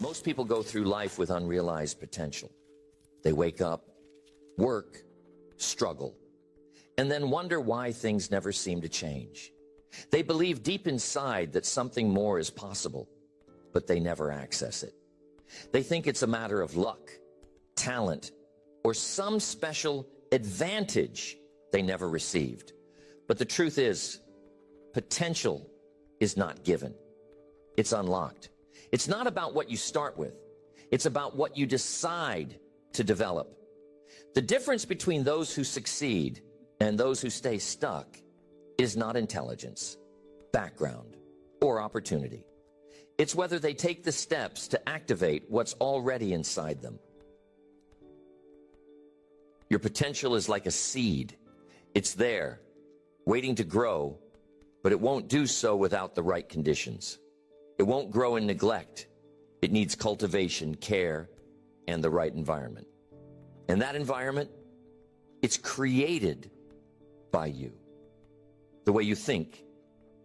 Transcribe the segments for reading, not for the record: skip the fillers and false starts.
Most people go through life with unrealized potential. They wake up, work, struggle, and then wonder why things never seem to change. They believe deep inside that something more is possible, but they never access it. They think it's a matter of luck, talent, or some special advantage they never received. But the truth is, potential is not given. It's unlocked. It's not about what you start with. It's about what you decide to develop. The difference between those who succeed and those who stay stuck is not intelligence, background, or opportunity. It's whether they take the steps to activate what's already inside them. Your potential is like a seed. It's there, waiting to grow, but it won't do so without the right conditions. It won't grow in neglect. It needs cultivation, care, and the right environment. And that environment, it's created by you. The way you think,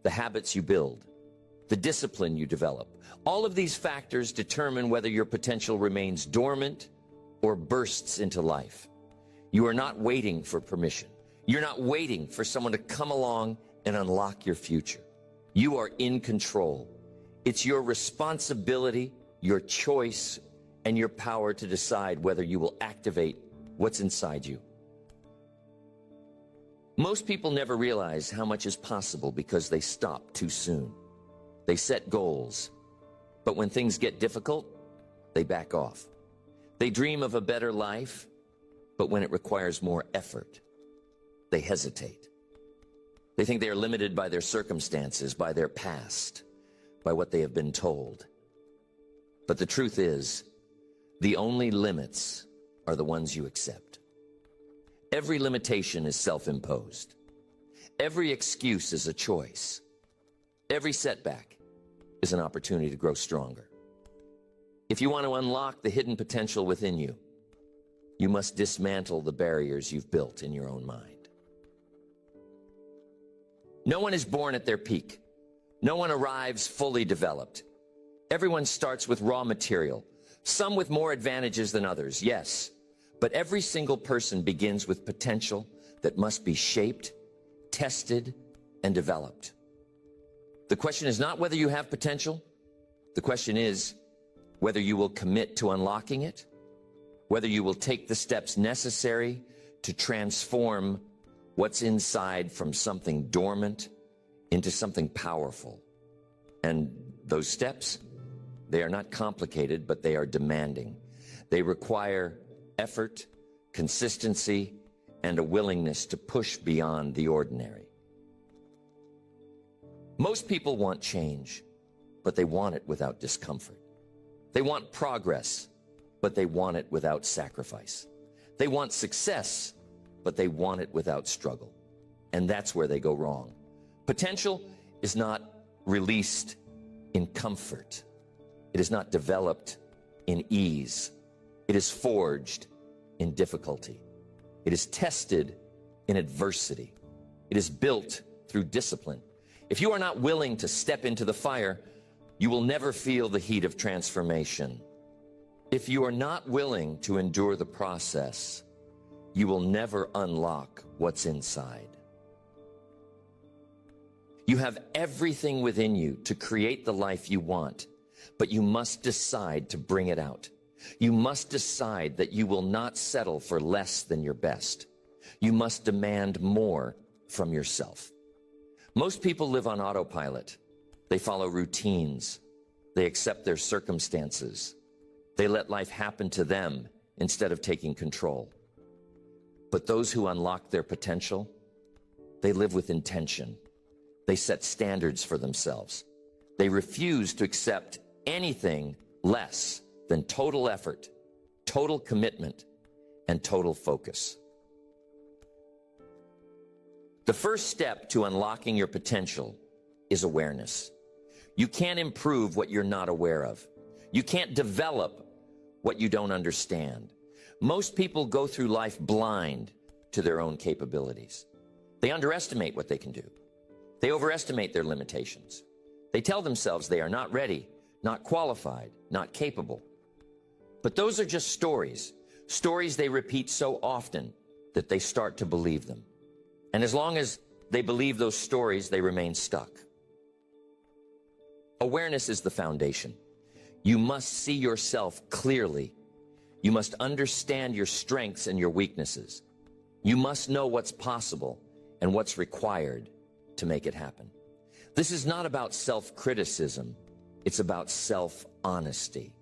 the habits you build, the discipline you develop. All of these factors determine whether your potential remains dormant or bursts into life. You are not waiting for permission. You're not waiting for someone to come along and unlock your future. You are in control. It's your responsibility, your choice, and your power to decide whether you will activate what's inside you. Most people never realize how much is possible because they stop too soon. They set goals, but when things get difficult, they back off. They dream of a better life, but when it requires more effort, they hesitate. They think they are limited by their circumstances, by their past, by what they have been told. But the truth is, the only limits are the ones you accept. Every limitation is self-imposed. Every excuse is a choice. Every setback is an opportunity to grow stronger. If you want to unlock the hidden potential within you, you must dismantle the barriers you've built in your own mind. No one is born at their peak. No one arrives fully developed. Everyone starts with raw material, some with more advantages than others, yes, but every single person begins with potential that must be shaped, tested, and developed. The question is not whether you have potential. The question is whether you will commit to unlocking it, whether you will take the steps necessary to transform what's inside from something dormant into something powerful. And those steps, they are not complicated, but they are demanding. They require effort, consistency, and a willingness to push beyond the ordinary. Most people want change, but they want it without discomfort. They want progress, but they want it without sacrifice. They want success, but they want it without struggle. And that's where they go wrong. Potential is not released in comfort. It is not developed in ease. It is forged in difficulty. It is tested in adversity. It is built through discipline. If you are not willing to step into the fire, you will never feel the heat of transformation. If you are not willing to endure the process, you will never unlock what's inside. You have everything within you to create the life you want, but you must decide to bring it out. You must decide that you will not settle for less than your best. You must demand more from yourself. Most people live on autopilot. They follow routines. They accept their circumstances. They let life happen to them instead of taking control. But those who unlock their potential, they live with intention. They set standards for themselves. They refuse to accept anything less than total effort, total commitment, and total focus. The first step to unlocking your potential is awareness. You can't improve what you're not aware of. You can't develop what you don't understand. Most people go through life blind to their own capabilities. They underestimate what they can do. They overestimate their limitations. They tell themselves they are not ready, not qualified, not capable. But those are just stories. Stories they repeat so often that they start to believe them. And as long as they believe those stories, they remain stuck. Awareness is the foundation. You must see yourself clearly. You must understand your strengths and your weaknesses. You must know what's possible and what's required to make it happen. This is not about self-criticism. It's about self-honesty.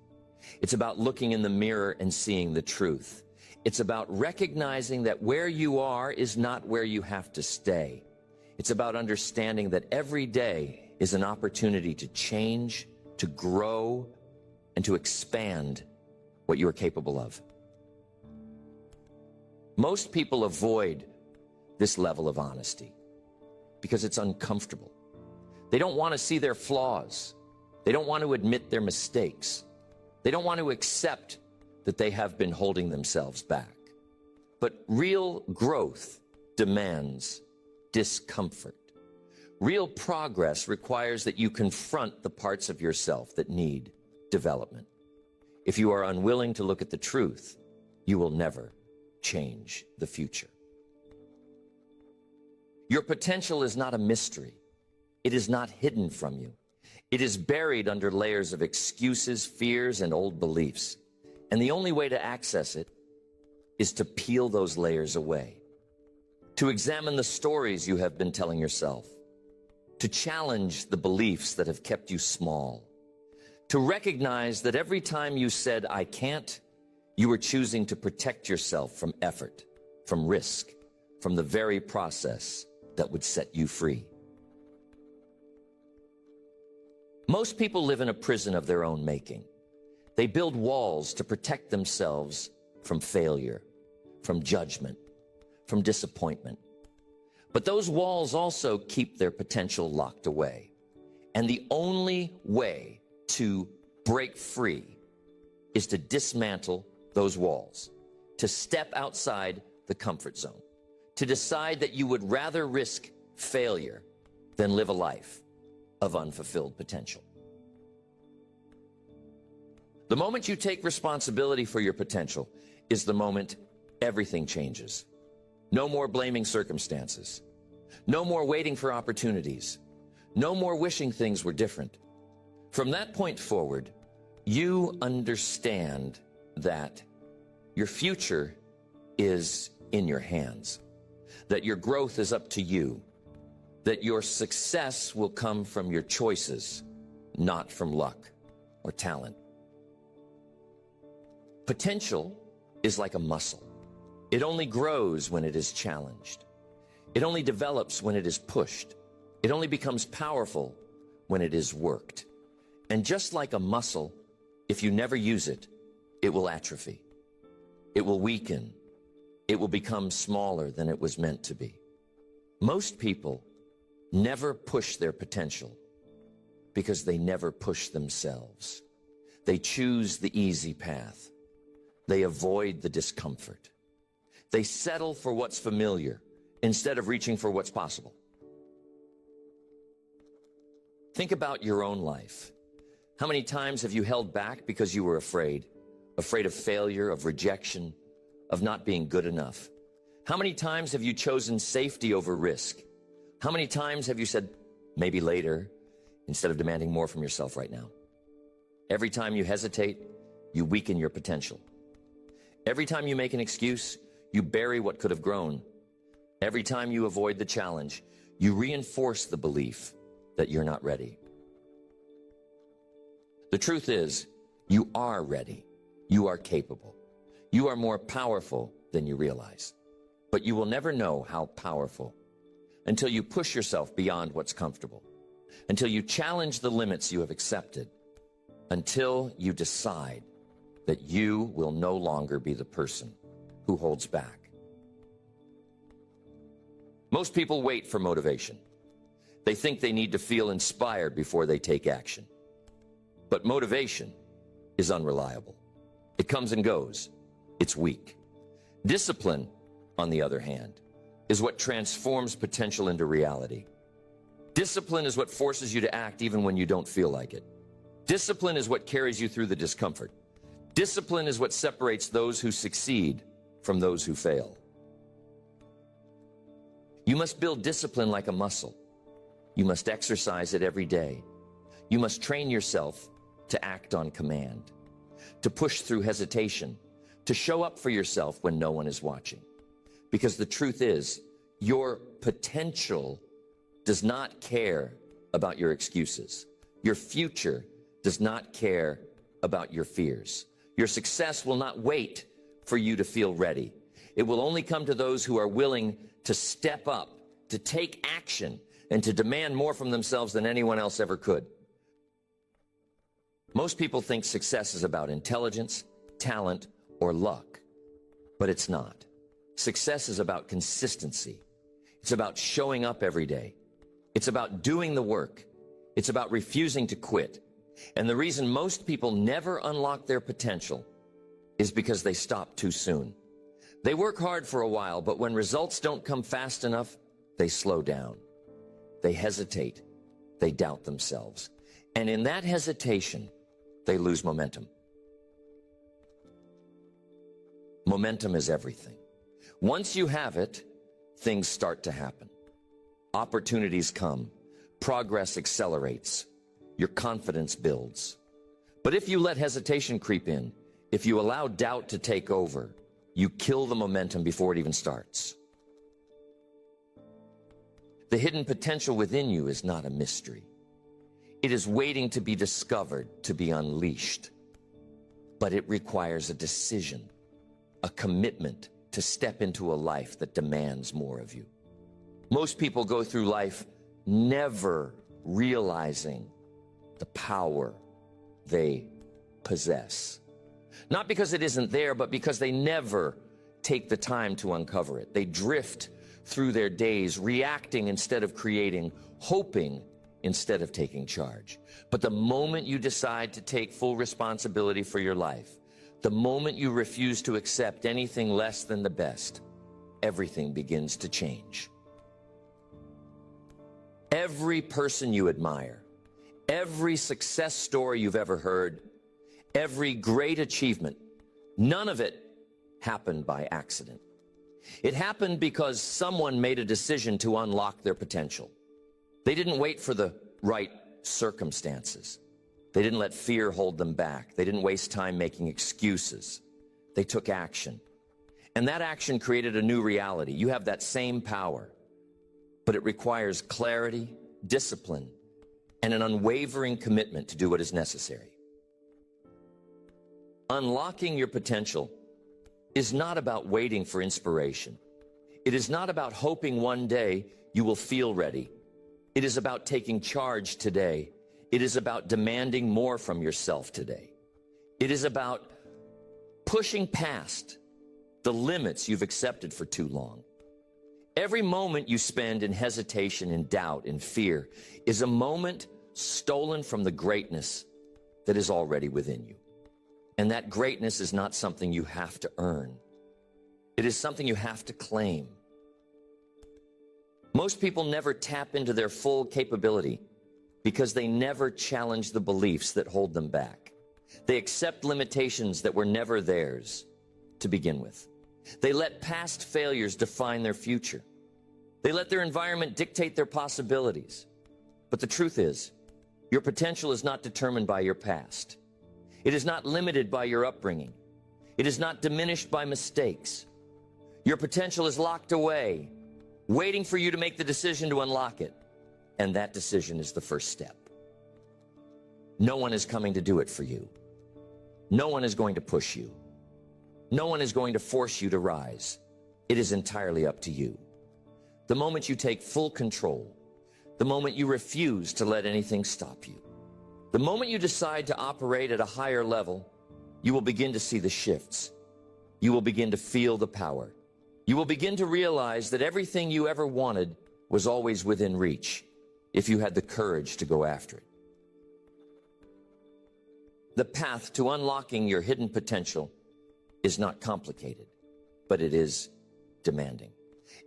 It's about looking in the mirror and seeing the truth. It's about recognizing that where you are is not where you have to stay. It's about understanding that every day is an opportunity to change, to grow, and to expand what you are capable of. Most people avoid this level of honesty because it's uncomfortable. They don't want to see their flaws. They don't want to admit their mistakes. They don't want to accept that they have been holding themselves back. But real growth demands discomfort. Real progress requires that you confront the parts of yourself that need development. If you are unwilling to look at the truth, you will never change the future. Your potential is not a mystery. It is not hidden from you. It is buried under layers of excuses, fears, and old beliefs. And the only way to access it is to peel those layers away, to examine the stories you have been telling yourself, to challenge the beliefs that have kept you small, to recognize that every time you said, "I can't," you were choosing to protect yourself from effort, from risk, from the very process that would set you free. Most people live in a prison of their own making. They build walls to protect themselves from failure, from judgment, from disappointment. But those walls also keep their potential locked away. And the only way to break free is to dismantle those walls, to step outside the comfort zone, to decide that you would rather risk failure than live a life of unfulfilled potential. The moment you take responsibility for your potential is the moment everything changes. No more blaming circumstances. No more waiting for opportunities. No more wishing things were different. From that point forward, you understand that your future is in your hands, that your growth is up to you, that your success will come from your choices, not from luck or talent. Potential is like a muscle. It only grows when it is challenged. It only develops when it is pushed. It only becomes powerful when it is worked. And just like a muscle, if you never use it, it will atrophy. It will weaken. It will become smaller than it was meant to be. Most people never push their potential because they never push themselves. They choose the easy path. They avoid the discomfort. They settle for what's familiar instead of reaching for what's possible. Think about your own life. How many times have you held back because you were afraid? Afraid of failure, of rejection, of not being good enough? How many times have you chosen safety over risk? How many times have you said, maybe later, instead of demanding more from yourself right now? Every time you hesitate, you weaken your potential. Every time you make an excuse, you bury what could have grown. Every time you avoid the challenge, you reinforce the belief that you're not ready. The truth is, you are ready. You are capable. You are more powerful than you realize. But you will never know how powerful until you push yourself beyond what's comfortable, until you challenge the limits you have accepted, until you decide that you will no longer be the person who holds back. Most people wait for motivation. They think they need to feel inspired before they take action. But motivation is unreliable. It comes and goes. It's weak. Discipline, on the other hand, is what transforms potential into reality. Discipline is what forces you to act even when you don't feel like it. Discipline is what carries you through the discomfort. Discipline is what separates those who succeed from those who fail. You must build discipline like a muscle. You must exercise it every day. You must train yourself to act on command, to push through hesitation, to show up for yourself when no one is watching. Because the truth is, your potential does not care about your excuses. Your future does not care about your fears. Your success will not wait for you to feel ready. It will only come to those who are willing to step up, to take action, and to demand more from themselves than anyone else ever could. Most people think success is about intelligence, talent, or luck, but it's not. Success is about consistency. It's about showing up every day. It's about doing the work. It's about refusing to quit. And the reason most people never unlock their potential is because they stop too soon. They work hard for a while, but when results don't come fast enough, they slow down. They hesitate. They doubt themselves. And in that hesitation, they lose momentum. Momentum is everything. Once you have it, things start to happen. Opportunities come. Progress accelerates. Your confidence builds. But if you let hesitation creep in, if you allow doubt to take over, you kill the momentum before it even starts. The hidden potential within you is not a mystery. It is waiting to be discovered, to be unleashed. But it requires a decision, a commitment to step into a life that demands more of you. Most people go through life never realizing the power they possess. Not because it isn't there, but because they never take the time to uncover it. They drift through their days, reacting instead of creating, hoping instead of taking charge. But the moment you decide to take full responsibility for your life, the moment you refuse to accept anything less than the best, everything begins to change. Every person you admire, every success story you've ever heard, every great achievement, none of it happened by accident. It happened because someone made a decision to unlock their potential. They didn't wait for the right circumstances. They didn't let fear hold them back. They didn't waste time making excuses. They took action. And that action created a new reality. You have that same power, but it requires clarity, discipline, and an unwavering commitment to do what is necessary. Unlocking your potential is not about waiting for inspiration. It is not about hoping one day you will feel ready. It is about taking charge today. It is about demanding more from yourself today. It is about pushing past the limits you've accepted for too long. Every moment you spend in hesitation, in doubt, in fear is a moment stolen from the greatness that is already within you. And that greatness is not something you have to earn. It is something you have to claim. Most people never tap into their full capability because they never challenge the beliefs that hold them back. They accept limitations that were never theirs to begin with. They let past failures define their future. They let their environment dictate their possibilities. But the truth is, your potential is not determined by your past. It is not limited by your upbringing. It is not diminished by mistakes. Your potential is locked away, waiting for you to make the decision to unlock it. And that decision is the first step. No one is coming to do it for you. No one is going to push you. No one is going to force you to rise. It is entirely up to you. The moment you take full control, the moment you refuse to let anything stop you, the moment you decide to operate at a higher level, you will begin to see the shifts. You will begin to feel the power. You will begin to realize that everything you ever wanted was always within reach if you had the courage to go after it. The path to unlocking your hidden potential is not complicated, but it is demanding.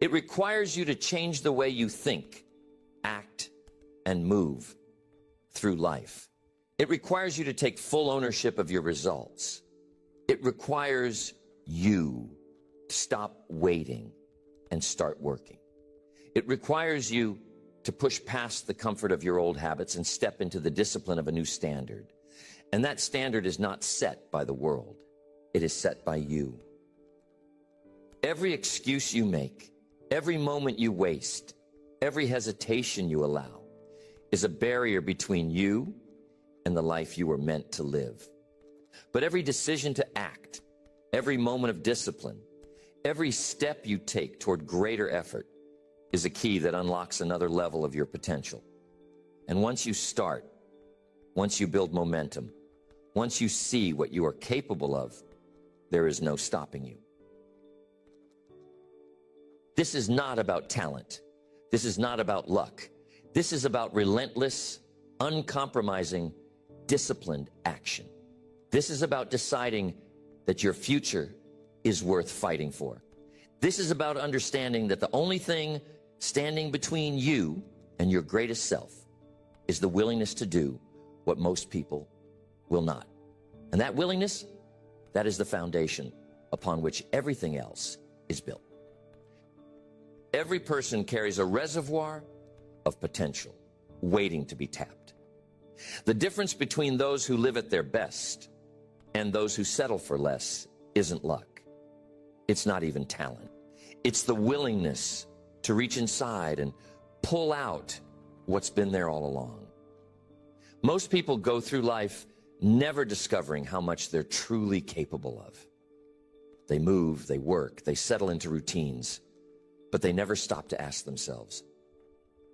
It requires you to change the way you think, act, and move through life. It requires you to take full ownership of your results. It requires you to stop waiting and start working. It requires you to push past the comfort of your old habits and step into the discipline of a new standard. And that standard is not set by the world. It is set by you. Every excuse you make, every moment you waste, every hesitation you allow is a barrier between you and the life you were meant to live. But every decision to act, every moment of discipline, every step you take toward greater effort is a key that unlocks another level of your potential. And once you start, once you build momentum, once you see what you are capable of, there is no stopping you. This is not about talent. This is not about luck. This is about relentless, uncompromising, disciplined action. This is about deciding that your future is worth fighting for. This is about understanding that the only thing standing between you and your greatest self is the willingness to do what most people will not. And that willingness, that is the foundation upon which everything else is built. Every person carries a reservoir of potential waiting to be tapped. The difference between those who live at their best and those who settle for less isn't luck. It's not even talent. It's the willingness to reach inside and pull out what's been there all along. Most people go through life never discovering how much they're truly capable of. They move, they work, they settle into routines, but they never stop to ask themselves,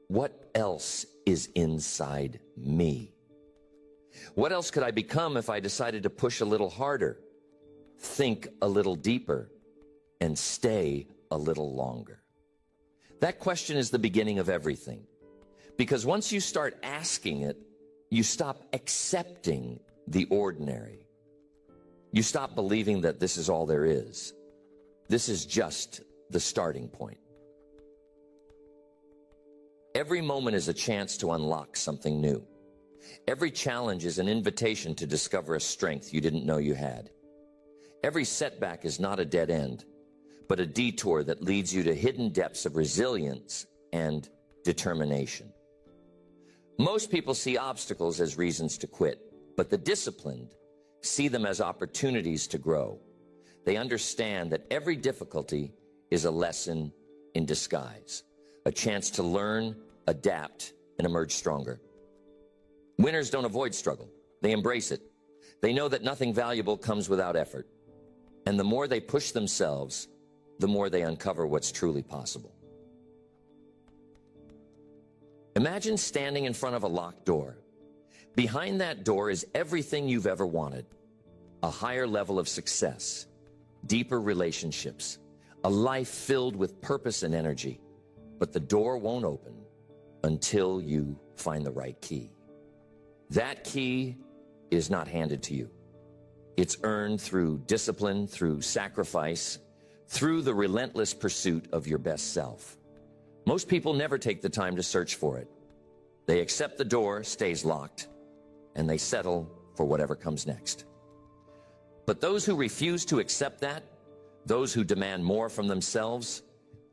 what else is inside me? What else could I become if I decided to push a little harder, think a little deeper, and stay a little longer? That question is the beginning of everything. Because once you start asking it, you stop accepting the ordinary. You stop believing that this is all there is. This is just the starting point. Every moment is a chance to unlock something new. Every challenge is an invitation to discover a strength you didn't know you had. Every setback is not a dead end, but a detour that leads you to hidden depths of resilience and determination. Most people see obstacles as reasons to quit, but the disciplined see them as opportunities to grow. They understand that every difficulty is a lesson in disguise, a chance to learn, adapt, and emerge stronger. Winners don't avoid struggle. They embrace it. They know that nothing valuable comes without effort. And the more they push themselves, the more they uncover what's truly possible. Imagine standing in front of a locked door. Behind that door is everything you've ever wanted. A higher level of success, deeper relationships, a life filled with purpose and energy. But the door won't open until you find the right key. That key is not handed to you. It's earned through discipline, through sacrifice, through the relentless pursuit of your best self. Most people never take the time to search for it. They accept the door stays locked, and they settle for whatever comes next. But those who refuse to accept that, those who demand more from themselves,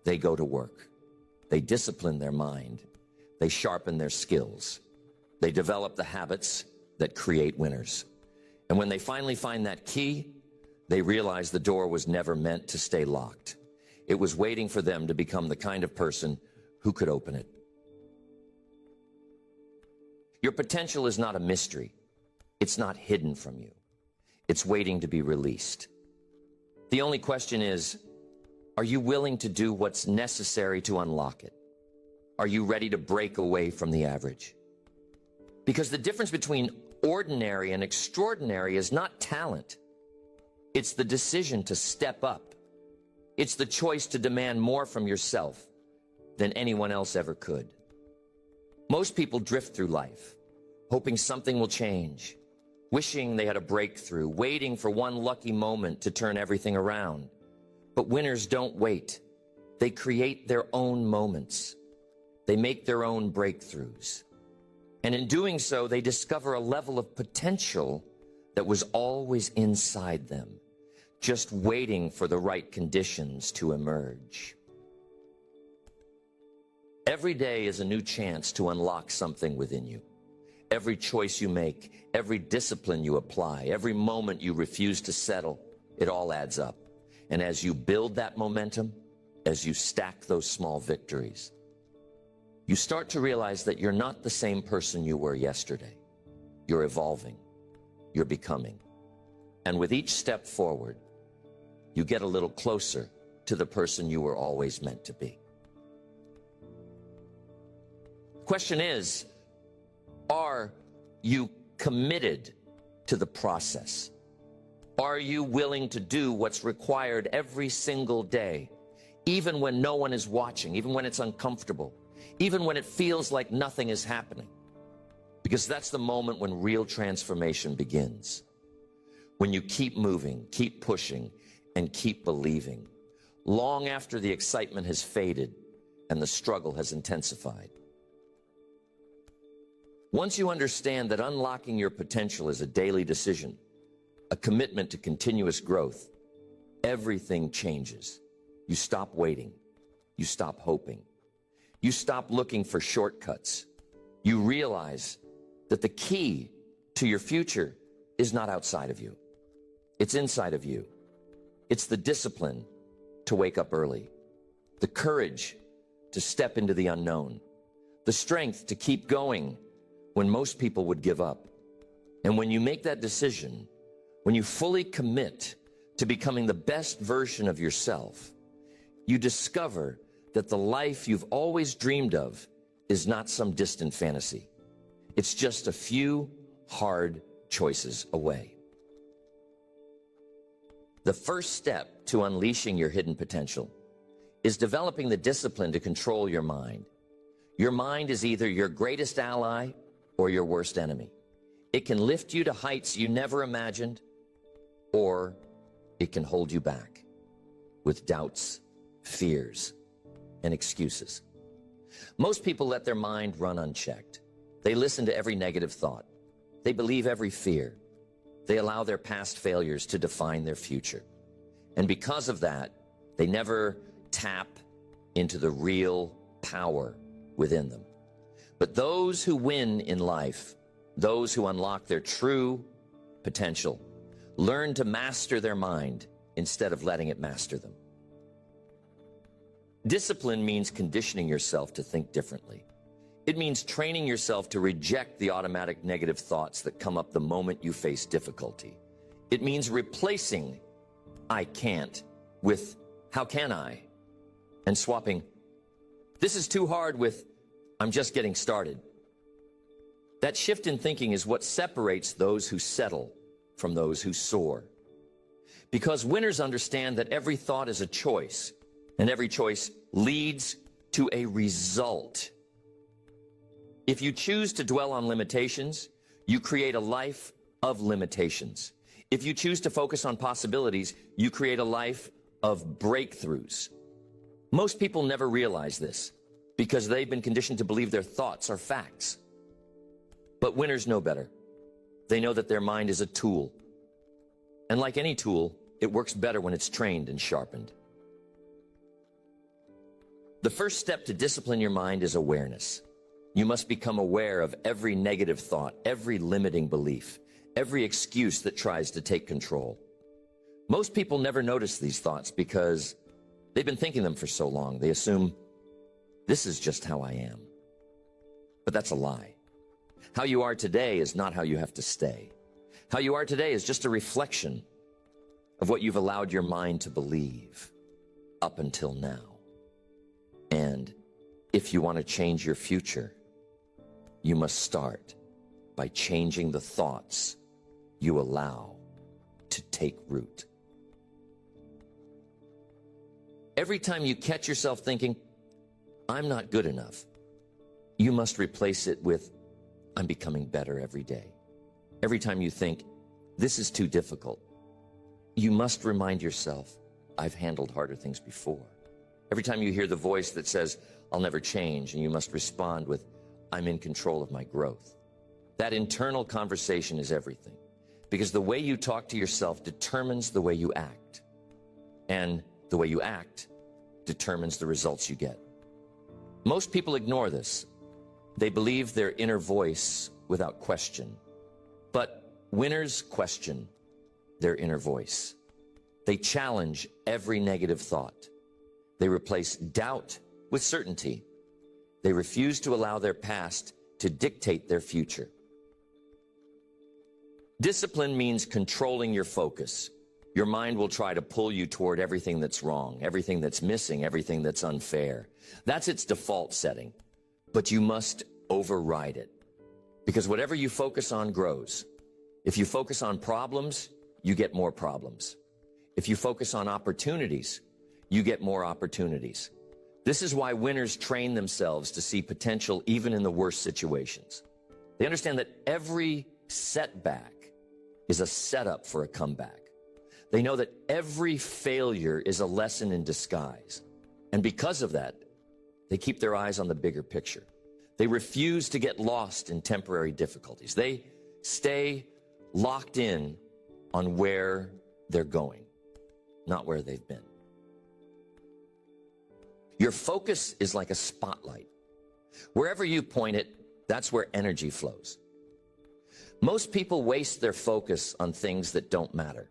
they go to work. They discipline their mind. They sharpen their skills. They develop the habits that create winners. And when they finally find that key, they realize the door was never meant to stay locked. It was waiting for them to become the kind of person who could open it. Your potential is not a mystery. It's not hidden from you. It's waiting to be released. The only question is, are you willing to do what's necessary to unlock it? Are you ready to break away from the average? Because the difference between ordinary and extraordinary is not talent. It's the decision to step up. It's the choice to demand more from yourself than anyone else ever could. Most people drift through life, hoping something will change, wishing they had a breakthrough, waiting for one lucky moment to turn everything around. But winners don't wait. They create their own moments. They make their own breakthroughs. And in doing so, they discover a level of potential that was always inside them, just waiting for the right conditions to emerge. Every day is a new chance to unlock something within you. Every choice you make, every discipline you apply, every moment you refuse to settle, it all adds up. And as you build that momentum, as you stack those small victories, you start to realize that you're not the same person you were yesterday. You're evolving. You're becoming. And with each step forward, you get a little closer to the person you were always meant to be. The question is, are you committed to the process? Are you willing to do what's required every single day, even when no one is watching, even when it's uncomfortable, even when it feels like nothing is happening? Because that's the moment when real transformation begins. When you keep moving, keep pushing, and keep believing, long after the excitement has faded and the struggle has intensified. Once you understand that unlocking your potential is a daily decision, a commitment to continuous growth, everything changes. You stop waiting. You stop hoping. You stop looking for shortcuts. You realize that the key to your future is not outside of you. It's inside of you. It's the discipline to wake up early, the courage to step into the unknown, the strength to keep going when most people would give up. And when you make that decision, when you fully commit to becoming the best version of yourself, you discover that the life you've always dreamed of is not some distant fantasy. It's just a few hard choices away. The first step to unleashing your hidden potential is developing the discipline to control your mind. Your mind is either your greatest ally or your worst enemy. It can lift you to heights you never imagined, or it can hold you back with doubts, fears, and excuses. Most people let their mind run unchecked. They listen to every negative thought. They believe every fear. They allow their past failures to define their future. And because of that, they never tap into the real power within them. But those who win in life, those who unlock their true potential, learn to master their mind instead of letting it master them. Discipline means conditioning yourself to think differently. It means training yourself to reject the automatic negative thoughts that come up the moment you face difficulty. It means replacing "I can't" with "how can I?" and swapping "this is too hard" with "I'm just getting started." That shift in thinking is what separates those who settle from those who soar. Because winners understand that every thought is a choice, and every choice leads to a result. If you choose to dwell on limitations, you create a life of limitations. If you choose to focus on possibilities, you create a life of breakthroughs. Most people never realize this because they've been conditioned to believe their thoughts are facts. But winners know better. They know that their mind is a tool. And like any tool, it works better when it's trained and sharpened. The first step to discipline your mind is awareness. You must become aware of every negative thought, every limiting belief, every excuse that tries to take control. Most people never notice these thoughts because they've been thinking them for so long. They assume, this is just how I am. But that's a lie. How you are today is not how you have to stay. How you are today is just a reflection of what you've allowed your mind to believe up until now. And if you want to change your future, you must start by changing the thoughts you allow to take root. Every time you catch yourself thinking, "I'm not good enough," you must replace it with, "I'm becoming better every day." Every time you think, "This is too difficult," you must remind yourself, "I've handled harder things before." Every time you hear the voice that says, "I'll never change," and you must respond with, I'm in control of my growth. That internal conversation is everything, because the way you talk to yourself determines the way you act, and the way you act determines the results you get. Most people ignore this. They believe their inner voice without question, but winners question their inner voice. They challenge every negative thought. They replace doubt with certainty. They refuse to allow their past to dictate their future. Discipline means controlling your focus. Your mind will try to pull you toward everything that's wrong, everything that's missing, everything that's unfair. That's its default setting, but you must override it, because whatever you focus on grows. If you focus on problems, you get more problems. If you focus on opportunities, you get more opportunities. This is why winners train themselves to see potential even in the worst situations. They understand that every setback is a setup for a comeback. They know that every failure is a lesson in disguise. And because of that, they keep their eyes on the bigger picture. They refuse to get lost in temporary difficulties. They stay locked in on where they're going, not where they've been. Your focus is like a spotlight. Wherever you point it, that's where energy flows. Most people waste their focus on things that don't matter.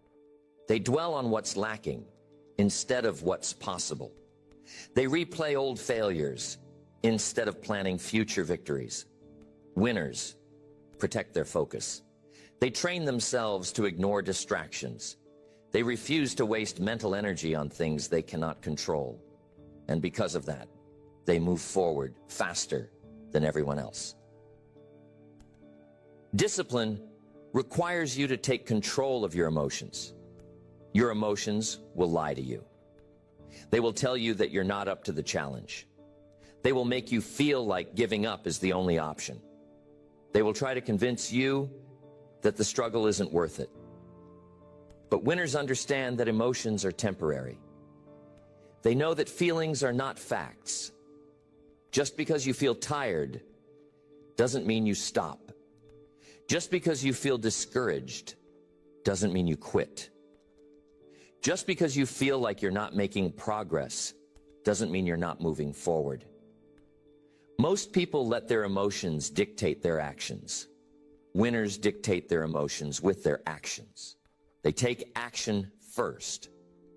They dwell on what's lacking instead of what's possible. They replay old failures instead of planning future victories. Winners protect their focus. They train themselves to ignore distractions. They refuse to waste mental energy on things they cannot control. And because of that, they move forward faster than everyone else. Discipline requires you to take control of your emotions. Your emotions will lie to you. They will tell you that you're not up to the challenge. They will make you feel like giving up is the only option. They will try to convince you that the struggle isn't worth it. But winners understand that emotions are temporary. They know that feelings are not facts. Just because you feel tired doesn't mean you stop. Just because you feel discouraged doesn't mean you quit. Just because you feel like you're not making progress doesn't mean you're not moving forward. Most people let their emotions dictate their actions. Winners dictate their emotions with their actions. They take action first,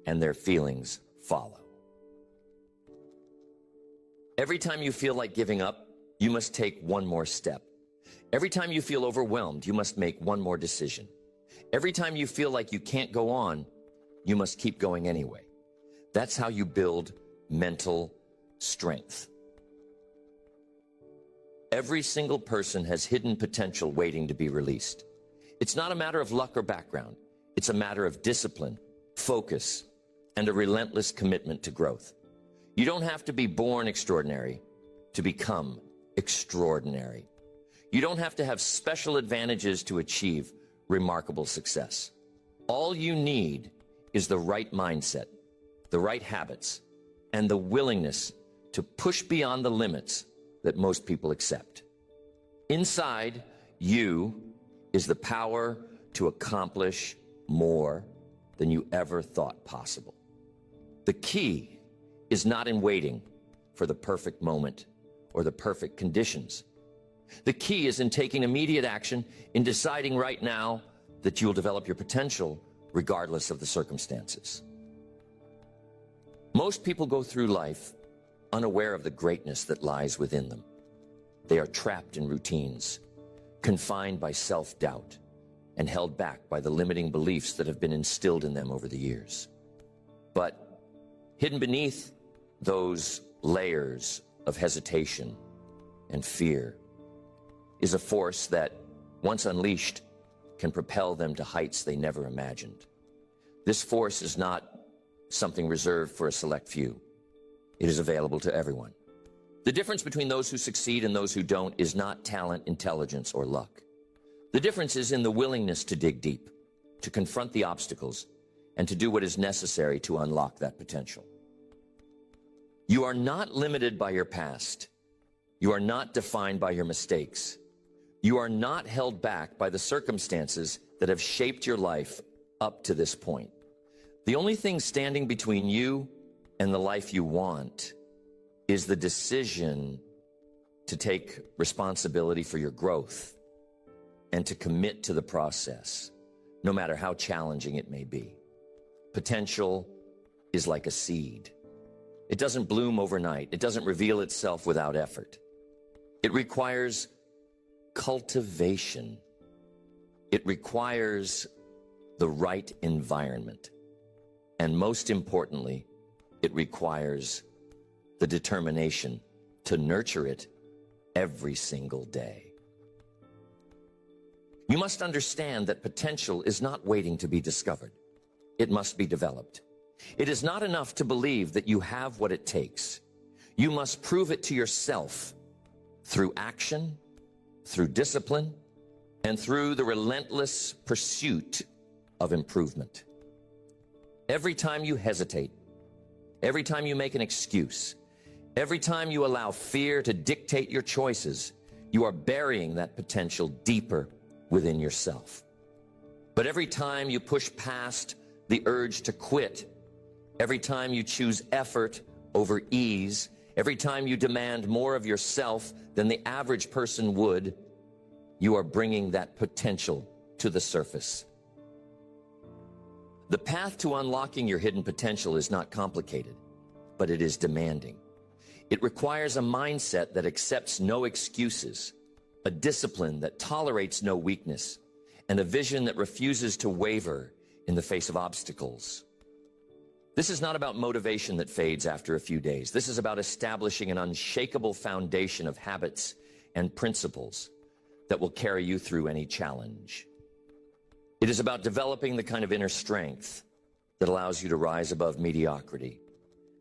and their feelings follow. Every time you feel like giving up, you must take one more step. Every time you feel overwhelmed, you must make one more decision. Every time you feel like you can't go on, you must keep going anyway. That's how you build mental strength. Every single person has hidden potential waiting to be released. It's not a matter of luck or background. It's a matter of discipline, focus, and a relentless commitment to growth. You don't have to be born extraordinary to become extraordinary. You don't have to have special advantages to achieve remarkable success. All you need is the right mindset, the right habits, and the willingness to push beyond the limits that most people accept. Inside you is the power to accomplish more than you ever thought possible. The key is not in waiting for the perfect moment or the perfect conditions. The key is in taking immediate action, in deciding right now that you'll develop your potential regardless of the circumstances. Most people go through life unaware of the greatness that lies within them. They are trapped in routines, confined by self-doubt, and held back by the limiting beliefs that have been instilled in them over the years. But hidden beneath those layers of hesitation and fear is a force that, once unleashed, can propel them to heights they never imagined. This force is not something reserved for a select few. It is available to everyone. The difference between those who succeed and those who don't is not talent, intelligence, or luck. The difference is in the willingness to dig deep, to confront the obstacles, and to do what is necessary to unlock that potential. You are not limited by your past. You are not defined by your mistakes. You are not held back by the circumstances that have shaped your life up to this point. The only thing standing between you and the life you want is the decision to take responsibility for your growth and to commit to the process, no matter how challenging it may be. Potential is like a seed. It doesn't bloom overnight. It doesn't reveal itself without effort. It requires cultivation. It requires the right environment. And most importantly, it requires the determination to nurture it every single day. You must understand that potential is not waiting to be discovered. It must be developed. It is not enough to believe that you have what it takes. You must prove it to yourself through action, through discipline, and through the relentless pursuit of improvement. Every time you hesitate, every time you make an excuse, every time you allow fear to dictate your choices, you are burying that potential deeper within yourself. But every time you push past the urge to quit, every time you choose effort over ease, every time you demand more of yourself than the average person would, you are bringing that potential to the surface. The path to unlocking your hidden potential is not complicated, but it is demanding. It requires a mindset that accepts no excuses, a discipline that tolerates no weakness, and a vision that refuses to waver in the face of obstacles. This is not about motivation that fades after a few days. This is about establishing an unshakable foundation of habits and principles that will carry you through any challenge. It is about developing the kind of inner strength that allows you to rise above mediocrity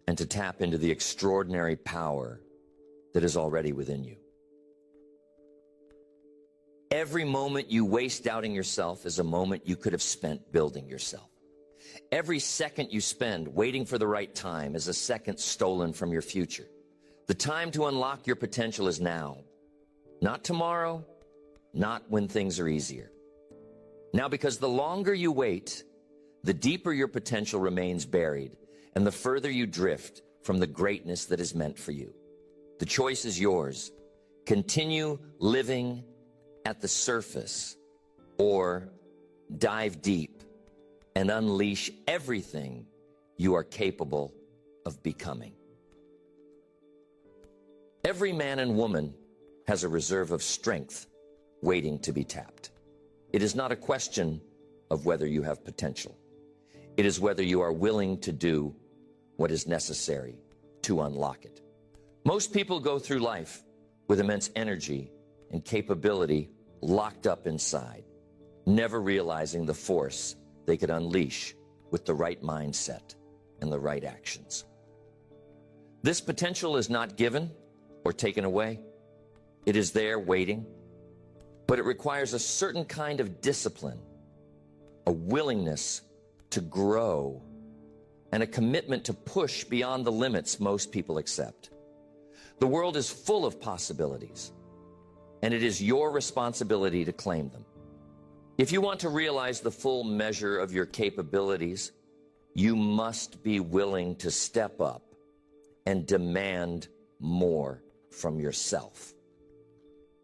and to tap into the extraordinary power that is already within you. Every moment you waste doubting yourself is a moment you could have spent building yourself. Every second you spend waiting for the right time is a second stolen from your future. The time to unlock your potential is now, not tomorrow, not when things are easier. Now, because the longer you wait, the deeper your potential remains buried and the further you drift from the greatness that is meant for you. The choice is yours. Continue living at the surface or dive deep and unleash everything you are capable of becoming. Every man and woman has a reserve of strength waiting to be tapped. It is not a question of whether you have potential. It is whether you are willing to do what is necessary to unlock it. Most people go through life with immense energy and capability locked up inside, never realizing the force they could unleash with the right mindset and the right actions. This potential is not given or taken away. It is there waiting, but it requires a certain kind of discipline, a willingness to grow, and a commitment to push beyond the limits most people accept. The world is full of possibilities, and it is your responsibility to claim them. If you want to realize the full measure of your capabilities, you must be willing to step up and demand more from yourself.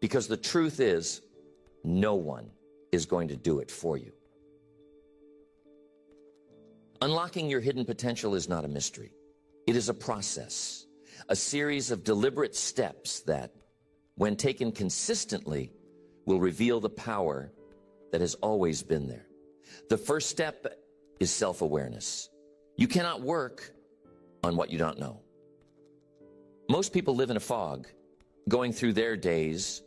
Because the truth is, no one is going to do it for you. Unlocking your hidden potential is not a mystery. It is a process, a series of deliberate steps that, when taken consistently, will reveal the power that has always been there. The first step is self-awareness. You cannot work on what you don't know. Most people live in a fog, going through their days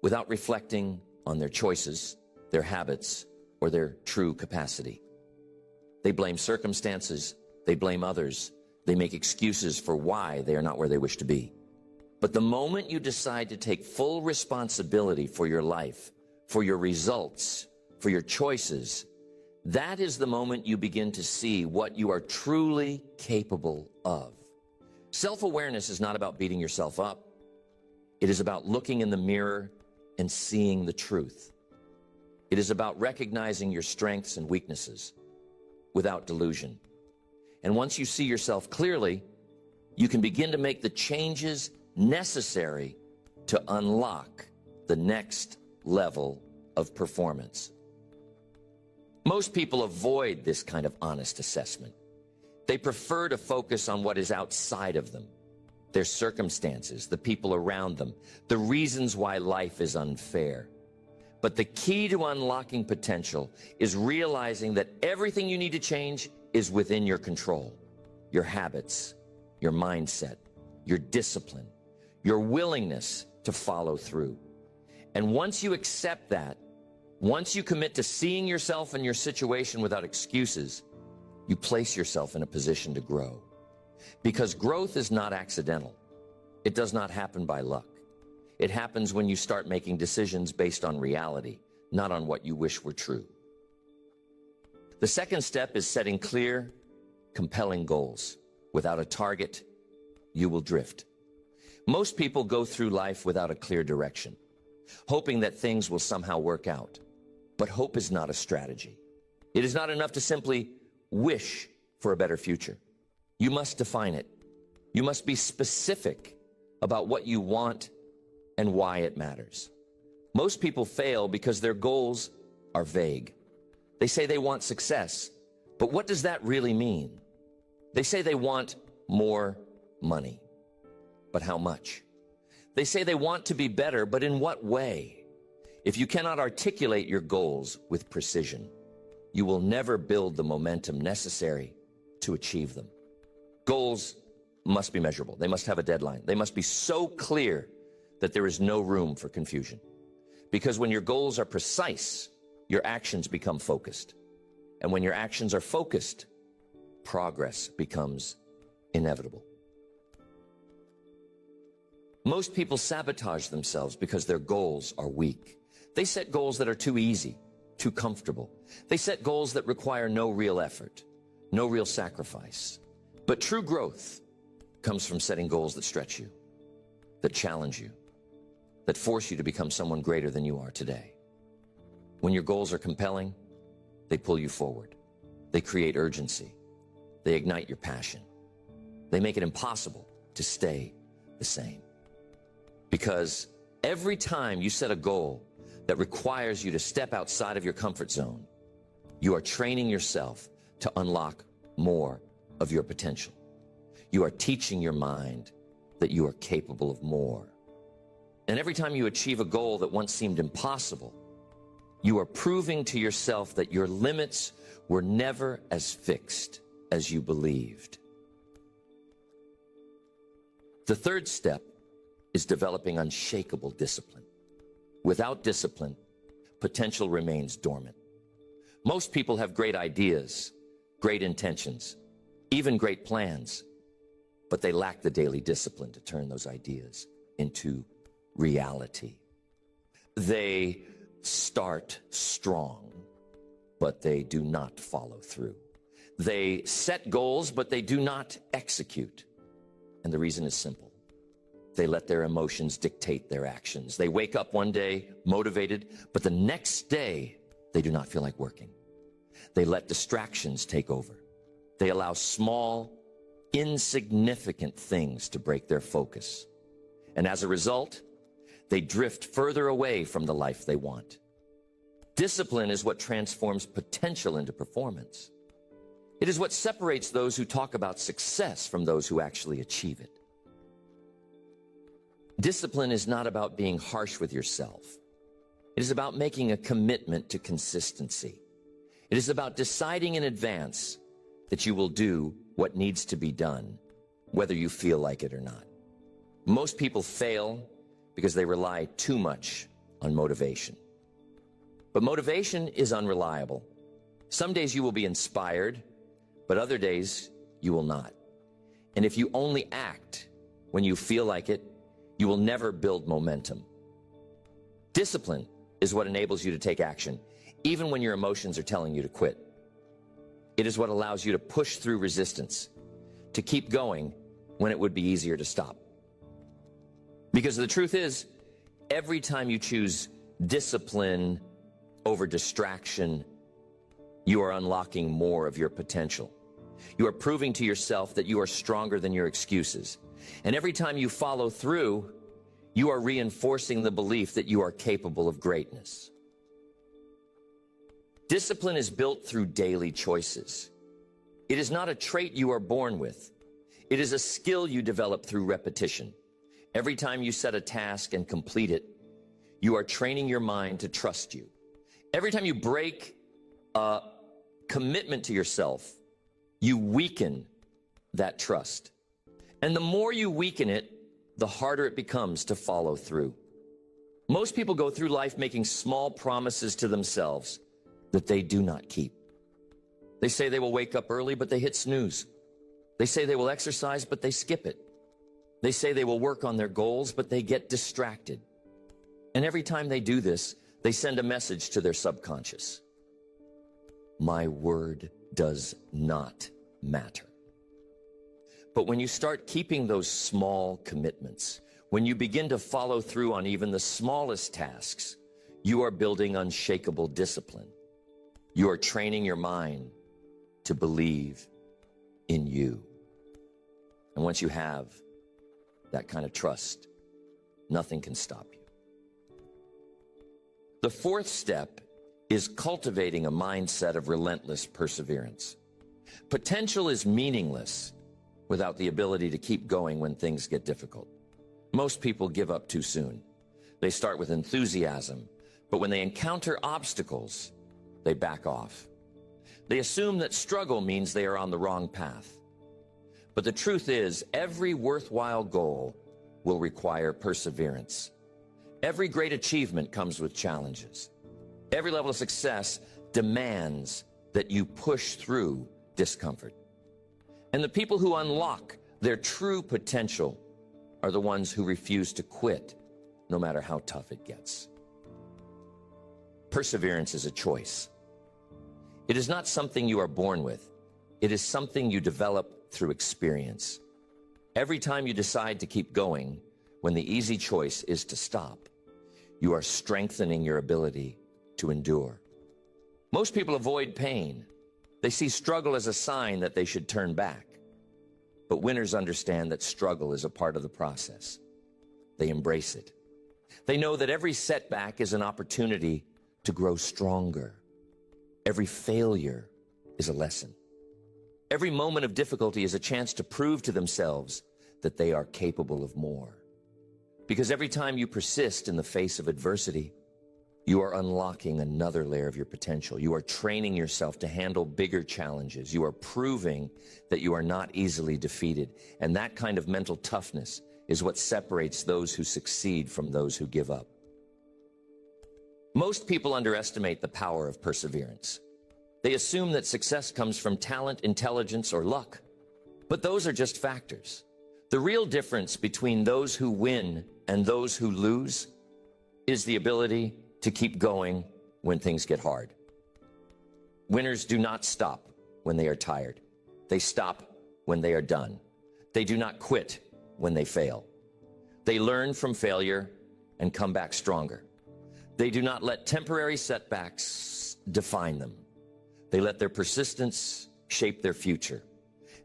without reflecting on their choices, their habits, or their true capacity. They blame circumstances, they blame others, they make excuses for why they are not where they wish to be. But the moment you decide to take full responsibility for your life, for your results, for your choices, that is the moment you begin to see what you are truly capable of. Self-awareness is not about beating yourself up. It is about looking in the mirror and seeing the truth. It is about recognizing your strengths and weaknesses without delusion. And once you see yourself clearly, you can begin to make the changes necessary to unlock the next level of performance. Most people avoid this kind of honest assessment. They prefer to focus on what is outside of them, their circumstances, the people around them, the reasons why life is unfair. But the key to unlocking potential is realizing that everything you need to change is within your control. Your habits, your mindset, your discipline, your willingness to follow through. And once you accept that, once you commit to seeing yourself and your situation without excuses, you place yourself in a position to grow. Because growth is not accidental. It does not happen by luck. It happens when you start making decisions based on reality, not on what you wish were true. The second step is setting clear, compelling goals. Without a target, you will drift. Most people go through life without a clear direction, hoping that things will somehow work out. But hope is not a strategy. It is not enough to simply wish for a better future. You must define it. You must be specific about what you want and why it matters. Most people fail because their goals are vague. They say they want success, but what does that really mean? They say they want more money, but how much? They say they want to be better, but in what way? If you cannot articulate your goals with precision, you will never build the momentum necessary to achieve them. Goals must be measurable. They must have a deadline. They must be so clear that there is no room for confusion. Because when your goals are precise, your actions become focused. And when your actions are focused, progress becomes inevitable. Most people sabotage themselves because their goals are weak. They set goals that are too easy, too comfortable. They set goals that require no real effort, no real sacrifice. But true growth comes from setting goals that stretch you, that challenge you, that force you to become someone greater than you are today. When your goals are compelling, they pull you forward. They create urgency. They ignite your passion. They make it impossible to stay the same. Because every time you set a goal that requires you to step outside of your comfort zone, you are training yourself to unlock more of your potential. You are teaching your mind that you are capable of more. And every time you achieve a goal that once seemed impossible, you are proving to yourself that your limits were never as fixed as you believed. The third step is developing unshakable discipline. Without discipline, potential remains dormant. Most people have great ideas, great intentions, even great plans, but they lack the daily discipline to turn those ideas into reality. They start strong, but they do not follow through. They set goals, but they do not execute. And the reason is simple. They let their emotions dictate their actions. They wake up one day motivated, but the next day they do not feel like working. They let distractions take over. They allow small, insignificant things to break their focus. And as a result, they drift further away from the life they want. Discipline is what transforms potential into performance. It is what separates those who talk about success from those who actually achieve it. Discipline is not about being harsh with yourself. It is about making a commitment to consistency. It is about deciding in advance that you will do what needs to be done, whether you feel like it or not. Most people fail because they rely too much on motivation. But motivation is unreliable. Some days you will be inspired, but other days you will not. And if you only act when you feel like it, you will never build momentum. Discipline is what enables you to take action, even when your emotions are telling you to quit. It is what allows you to push through resistance, to keep going when it would be easier to stop. Because the truth is, every time you choose discipline over distraction, you are unlocking more of your potential. You are proving to yourself that you are stronger than your excuses. And every time you follow through, you are reinforcing the belief that you are capable of greatness. Discipline is built through daily choices. It is not a trait you are born with. It is a skill you develop through repetition. Every time you set a task and complete it, you are training your mind to trust you. Every time you break a commitment to yourself, you weaken that trust. And the more you weaken it, the harder it becomes to follow through. Most people go through life making small promises to themselves that they do not keep. They say they will wake up early, but they hit snooze. They say they will exercise, but they skip it. They say they will work on their goals, but they get distracted. And every time they do this, they send a message to their subconscious. My word does not matter. But when you start keeping those small commitments, when you begin to follow through on even the smallest tasks, you are building unshakable discipline. You are training your mind to believe in you. And once you have that kind of trust, nothing can stop you. The fourth step is cultivating a mindset of relentless perseverance. Potential is meaningless without the ability to keep going when things get difficult. Most people give up too soon. They start with enthusiasm, but when they encounter obstacles, they back off. They assume that struggle means they are on the wrong path. But the truth is, every worthwhile goal will require perseverance. Every great achievement comes with challenges. Every level of success demands that you push through discomfort. And the people who unlock their true potential are the ones who refuse to quit, no matter how tough it gets. Perseverance is a choice. It is not something you are born with. It is something you develop through experience. Every time you decide to keep going, when the easy choice is to stop, you are strengthening your ability to endure. Most people avoid pain. They see struggle as a sign that they should turn back. But winners understand that struggle is a part of the process. They embrace it. They know that every setback is an opportunity to grow stronger. Every failure is a lesson. Every moment of difficulty is a chance to prove to themselves that they are capable of more. Because every time you persist in the face of adversity, you are unlocking another layer of your potential. You are training yourself to handle bigger challenges. You are proving that you are not easily defeated. And that kind of mental toughness is what separates those who succeed from those who give up. Most people underestimate the power of perseverance. They assume that success comes from talent, intelligence, or luck. But those are just factors. The real difference between those who win and those who lose is the ability to keep going when things get hard. Winners do not stop when they are tired. They stop when they are done. They do not quit when they fail. They learn from failure and come back stronger. They do not let temporary setbacks define them. They let their persistence shape their future.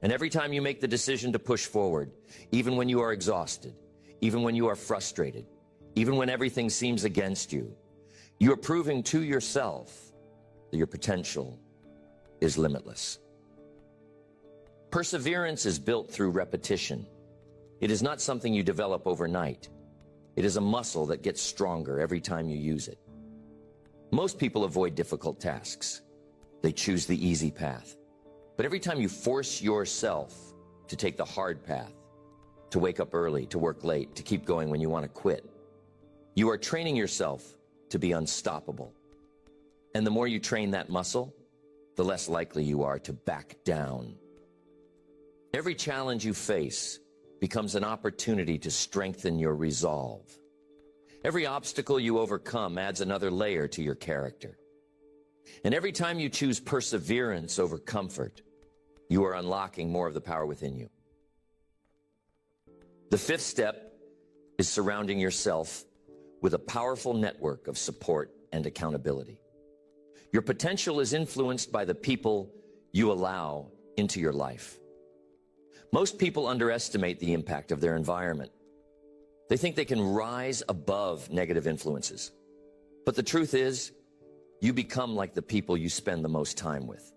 And every time you make the decision to push forward, even when you are exhausted, even when you are frustrated, even when everything seems against you, you are proving to yourself that your potential is limitless. Perseverance is built through repetition. It is not something you develop overnight. It is a muscle that gets stronger every time you use it. Most people avoid difficult tasks. They choose the easy path. But every time you force yourself to take the hard path, to wake up early, to work late, to keep going when you want to quit, you are training yourself to be unstoppable. And the more you train that muscle, the less likely you are to back down. Every challenge you face becomes an opportunity to strengthen your resolve. Every obstacle you overcome adds another layer to your character. And every time you choose perseverance over comfort, you are unlocking more of the power within you. The fifth step is surrounding yourself with a powerful network of support and accountability. Your potential is influenced by the people you allow into your life. Most people underestimate the impact of their environment. They think they can rise above negative influences. But the truth is, you become like the people you spend the most time with.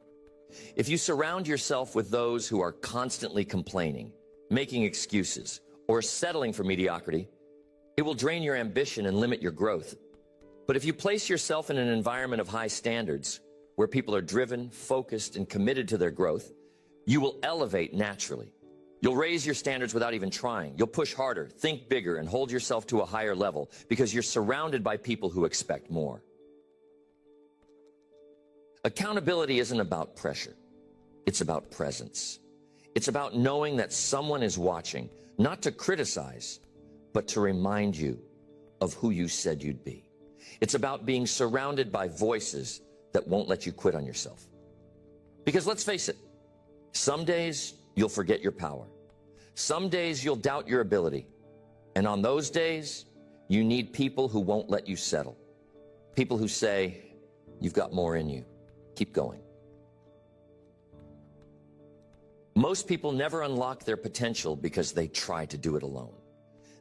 If you surround yourself with those who are constantly complaining, making excuses, or settling for mediocrity, it will drain your ambition and limit your growth. But if you place yourself in an environment of high standards, where people are driven, focused, and committed to their growth, you will elevate naturally. You'll raise your standards without even trying. You'll push harder, think bigger, and hold yourself to a higher level because you're surrounded by people who expect more. Accountability isn't about pressure. It's about presence. It's about knowing that someone is watching, not to criticize, but to remind you of who you said you'd be. It's about being surrounded by voices that won't let you quit on yourself. Because let's face it, some days you'll forget your power. Some days you'll doubt your ability. And on those days, you need people who won't let you settle. People who say, you've got more in you. Keep going. Most people never unlock their potential because they try to do it alone.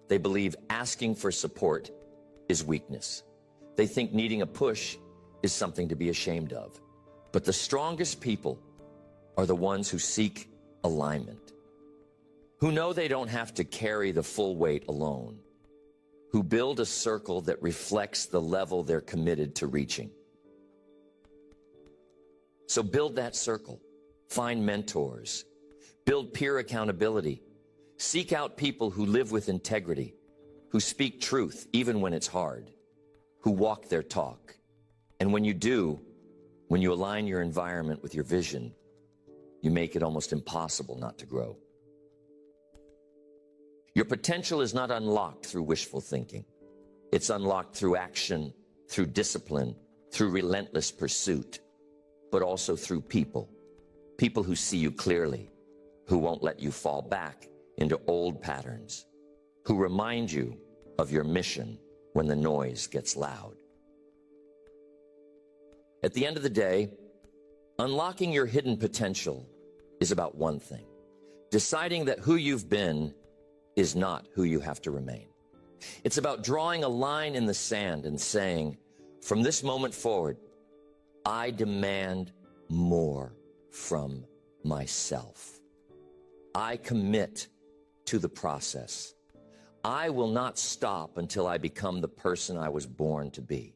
They believe asking for support is weakness. They think needing a push is something to be ashamed of. But the strongest people are the ones who seek alignment, who know they don't have to carry the full weight alone, who build a circle that reflects the level they're committed to reaching. So build that circle, find mentors, build peer accountability, seek out people who live with integrity, who speak truth even when it's hard, who walk their talk. And when you do, when you align your environment with your vision, you make it almost impossible not to grow. Your potential is not unlocked through wishful thinking. It's unlocked through action, through discipline, through relentless pursuit, but also through people. People who see you clearly, who won't let you fall back into old patterns, who remind you of your mission when the noise gets loud. At the end of the day, unlocking your hidden potential is about one thing: deciding that who you've been is not who you have to remain. It's about drawing a line in the sand and saying, from this moment forward, I demand more from myself. I commit to the process. I will not stop until I become the person I was born to be.